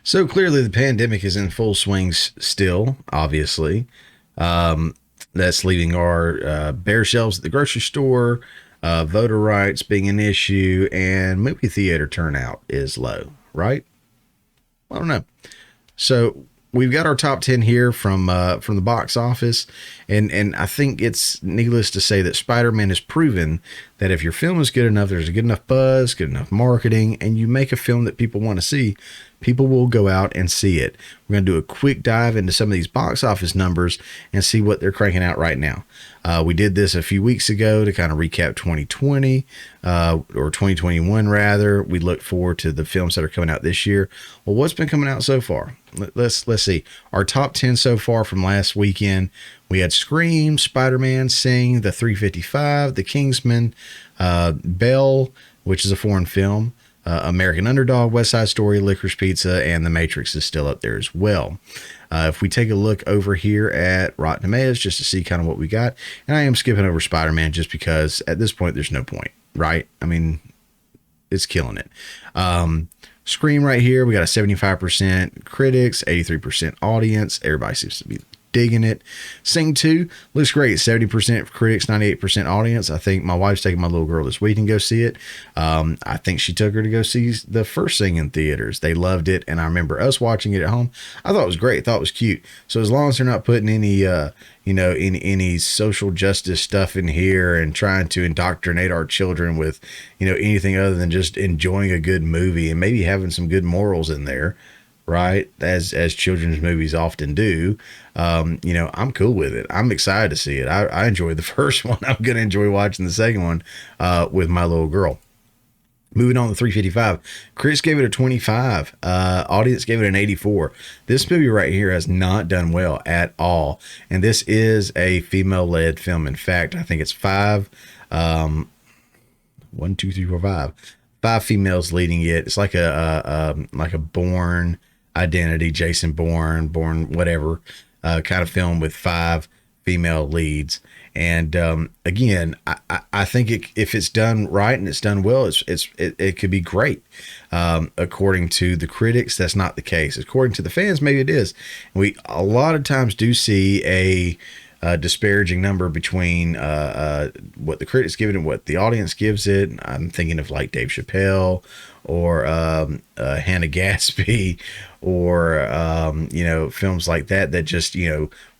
So clearly, the pandemic is in full swing still, obviously. That's leaving our bare shelves at the grocery store, voter rights being an issue, and movie theater turnout is low, right? I don't know. So we've got our top 10 here from the box office, and I think it's needless to say that Spider-Man has proven that if your film is good enough, there's a good enough buzz, good enough marketing, and you make a film that people want to see, people will go out and see it. We're going to do a quick dive into some of these box office numbers and see what they're cranking out right now. We did this a few weeks ago to kind of recap 2020 or 2021 rather. We look forward to the films that are coming out this year. Well, what's been coming out so far? Let's see. Our top 10 so far from last weekend. We had Scream, Spider-Man, Sing, The 355, The Kingsman, Belle, which is a foreign film, American Underdog, West Side Story, Licorice Pizza, and The Matrix is still up there as well. If we take a look over here at Rotten Tomatoes just to see kind of what we got, and I am skipping over Spider-Man just because at this point there's no point, right? I mean, it's killing it. Scream right here, we got a 75% critics, 83% audience. Everybody seems to be digging it. Sing 2 looks great. 70% critics, 98% audience. I think my wife's taking my little girl this week and go see it. I think she took her to go see the first Sing in theaters. They loved it, and I remember us watching it at home. I thought it was great. I thought it was cute. So as long as they're not putting any any social justice stuff in here and trying to indoctrinate our children with anything other than just enjoying a good movie and maybe having some good morals in there, right, as children's movies often do, I'm cool with it. I'm excited to see it. I enjoyed the first one. I'm going to enjoy watching the second one with my little girl. Moving on to 355, critics gave it a 25, audience gave it an 84. This movie right here has not done well at all, and this is a female-led film. In fact, I think it's five females leading it. It's like a Bourne Identity, Jason Bourne whatever kind of film with 5 female leads. And again, I think if it's done right and it's done well, it could be great. According to the critics, that's not the case. According to the fans, maybe it is. We a lot of times do see a disparaging number between what the critics give it and what the audience gives it. I'm thinking of like Dave Chappelle or Hannah Gadsby or films like that just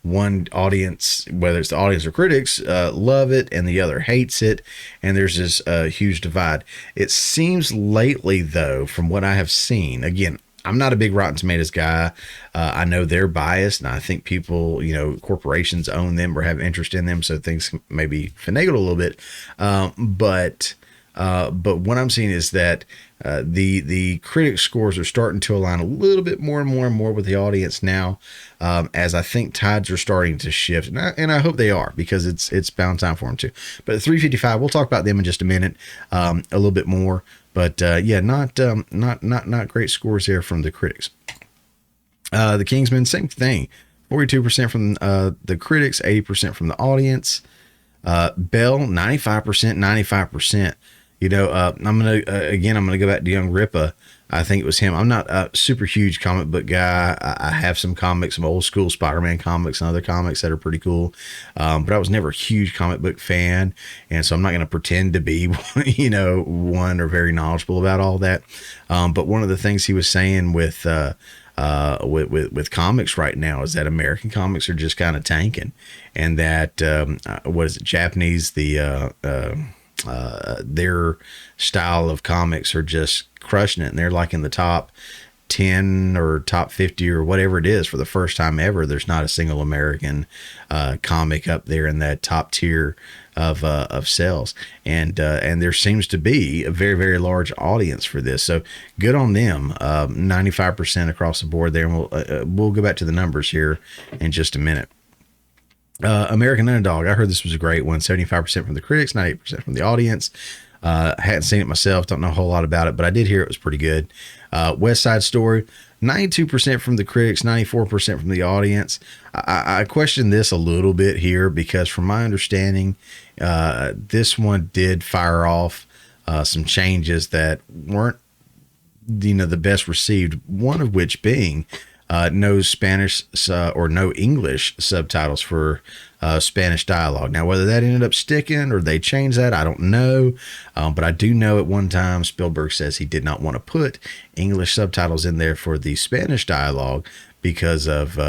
one audience, whether it's the audience or critics, love it and the other hates it, and there's this huge divide. It seems lately, though, from what I have seen, again, I'm not a big Rotten Tomatoes guy. I know they're biased, and I think people, corporations own them or have interest in them, so things maybe finagle a little bit. But what I'm seeing is that the critic scores are starting to align a little bit more and more with the audience now, as I think tides are starting to shift, and I hope they are, because it's bound time for them too. But at 355, we'll talk about them in just a minute, a little bit more. But not great scores there from the critics. The Kingsman, same thing, 42% from the critics, 80% from the audience. Belle, 95%, 95%. I'm gonna go back to Young Ripa. I think it was him. I'm not a super huge comic book guy. I have some comics, some old school Spider-Man comics and other comics that are pretty cool. But I was never a huge comic book fan. And so I'm not going to pretend to be, one or very knowledgeable about all that. But one of the things he was saying with comics right now is that American comics are just kind of tanking, and that, Japanese, their style of comics are just crushing it, and they're like in the top 10 or top 50 or whatever it is for the first time ever. There's not a single American comic up there in that top tier of sales, and there seems to be a very, very large audience for this, so good on them. 95% across the board there, and we'll go back to the numbers here in just a minute. American Underdog, I heard this was a great one. 75% from the critics, 98% from the audience. Hadn't seen it myself, don't know a whole lot about it, but I did hear it was pretty good. West Side Story, 92% from the critics, 94% from the audience. I question this a little bit here, because from my understanding, this one did fire off some changes that weren't the best received, one of which being no Spanish or no English subtitles for Spanish dialogue. Now, whether that ended up sticking or they changed that, I don't know. But I do know at one time Spielberg says he did not want to put English subtitles in there for the Spanish dialogue because of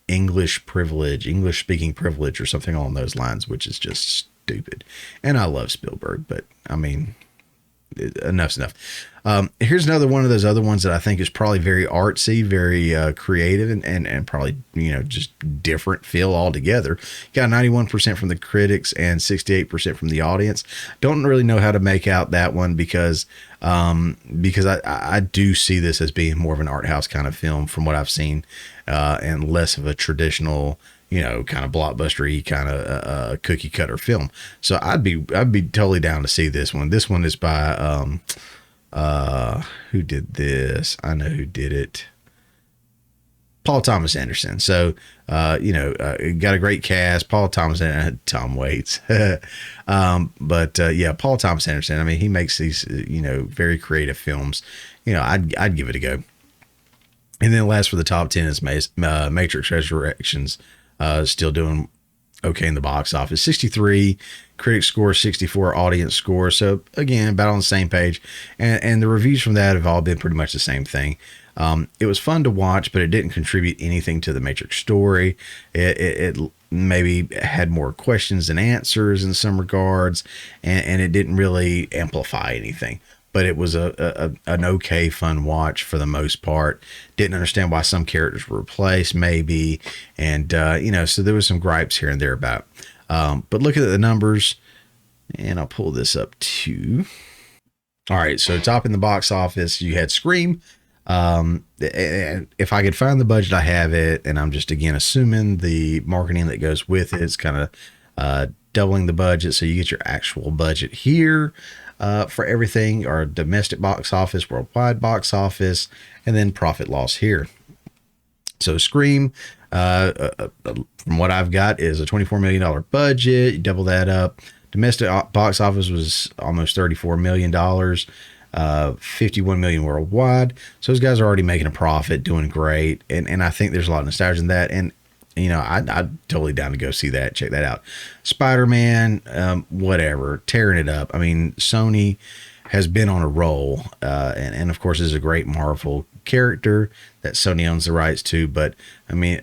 English privilege, English speaking privilege, or something along those lines, which is just stupid. And I love Spielberg, but I mean, enough's enough. Here's another one of those other ones that I think is probably very artsy, very creative, and probably, just different feel altogether. Got 91% from the critics and 68% from the audience. Don't really know how to make out that one because I do see this as being more of an art house kind of film from what I've seen, and less of a traditional, kind of blockbuster-y kind of cookie cutter film. So I'd be totally down to see this one. This one is by who did this? I know who did it. Paul Thomas Anderson. So got a great cast. Paul Thomas and Tom Waits. But Paul Thomas Anderson. I mean, he makes these very creative films. I'd give it a go. And then last for the top 10 is Matrix Resurrections. Still doing okay in the box office. 63 critic score, 64 audience score. So again, about on the same page. And the reviews from that have all been pretty much the same thing. It was fun to watch, but it didn't contribute anything to the Matrix story. It maybe had more questions than answers in some regards, and it didn't really amplify anything. But it was an okay, fun watch for the most part. Didn't understand why some characters were replaced, maybe. And, so there was some gripes here and there about it. But looking at the numbers, and I'll pull this up too. All right, so top in the box office, you had Scream. If I could find the budget, I have it. And I'm just, again, assuming the marketing that goes with it is kind of doubling the budget. So you get your actual budget here. For everything, our domestic box office, worldwide box office, and then profit loss here. So Scream, from what I've got, is a $24 million budget. You double that up. Domestic box office was almost $34 million, 51 million worldwide. So those guys are already making a profit, doing great. And I think there's a lot of nostalgia in that. And I'm totally down to go see that, check that out. Spider-Man, whatever, tearing it up. I mean, Sony has been on a roll, and of course, is a great Marvel character that Sony owns the rights to. But I mean,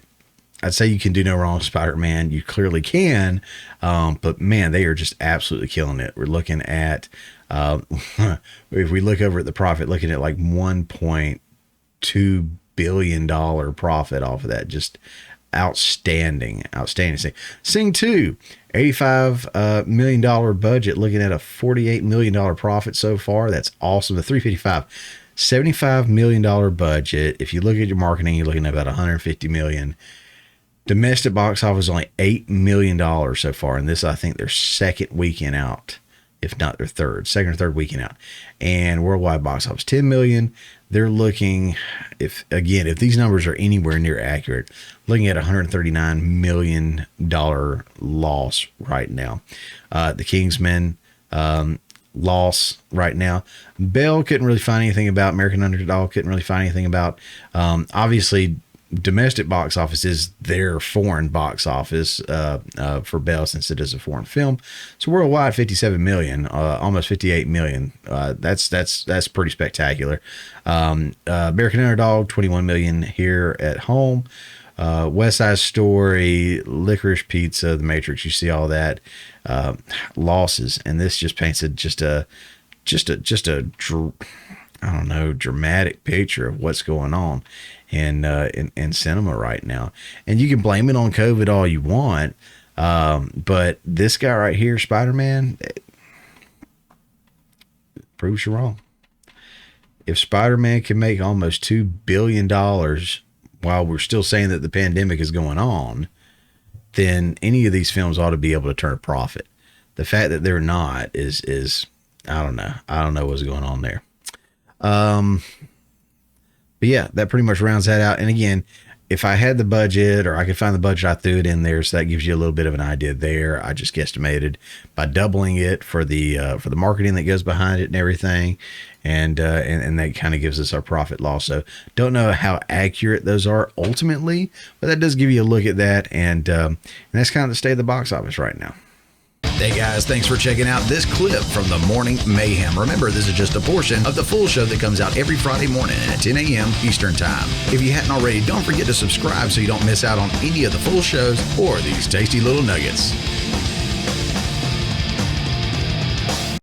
I'd say you can do no wrong with Spider-Man. You clearly can, but man, they are just absolutely killing it. We're looking at, if we look over at the profit, looking at like $1.2 billion profit off of that. Just outstanding. Sing 2, $85 million budget, looking at a $48 million profit so far. That's awesome. The 355, $75 million budget. If you look at your marketing, you're looking at about $150 million. Domestic box office only $8 million so far, and this, I think, their second weekend out, if not their second or third weekend out. And worldwide box office $10 million. They're looking, if these numbers are anywhere near accurate, looking at $139 million loss right now. The Kingsman loss right now. Bell couldn't really find anything about. American Underdog couldn't really find anything about. Obviously, domestic box office is their foreign box office for Bell, since it is a foreign film. So worldwide, 57 million, almost 58 million. That's pretty spectacular. American Underdog, 21 million here at home. West Side Story, Licorice Pizza, The Matrix, you see all that losses, and this just paints a I don't know, dramatic picture of what's going on in cinema right now. And you can blame it on COVID all you want, but this guy right here, Spider-Man, proves you wrong. If Spider-Man can make almost $2 billion while we're still saying that the pandemic is going on, then any of these films ought to be able to turn a profit. The fact that they're not is I don't know. I don't know what's going on there. But yeah, that pretty much rounds that out. And again, if I had the budget or I could find the budget, I threw it in there. So that gives you a little bit of an idea there. I just guesstimated by doubling it for the marketing that goes behind it and everything. And that kind of gives us our profit loss. So don't know how accurate those are ultimately, but that does give you a look at that. And that's kind of the state of the box office right now. Hey guys, thanks for checking out this clip from the Morning Mayhem. Remember, this is just a portion of the full show that comes out every Friday morning at 10 a.m. Eastern Time. If you hadn't already, don't forget to subscribe so you don't miss out on any of the full shows or these tasty little nuggets.